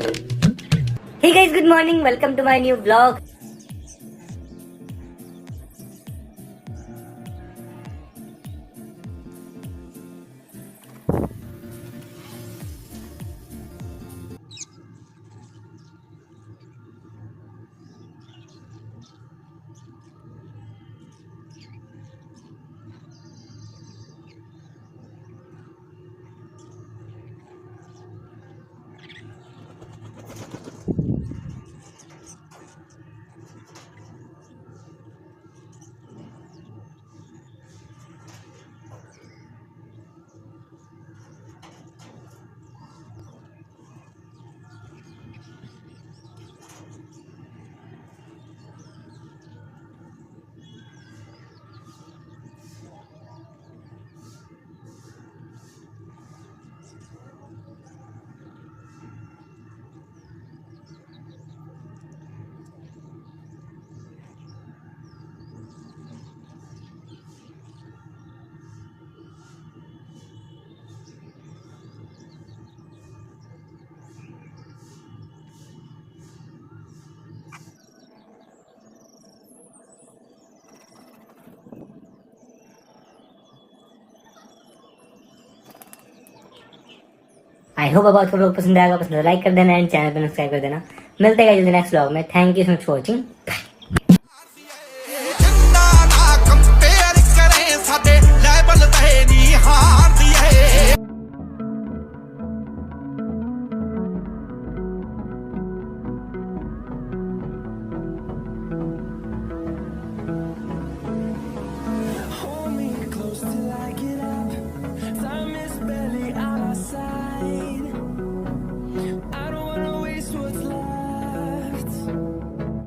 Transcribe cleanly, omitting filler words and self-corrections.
Hey guys, good morning. Welcome to my new vlog. I hope अब आपको लोग पसंद आएगा, पसंद लाइक कर देना एंड चैनल पर सब्सक्राइब कर देना। मिलते हैं जल्दी नेक्स्ट व्लॉग में। Thank you so much for watching.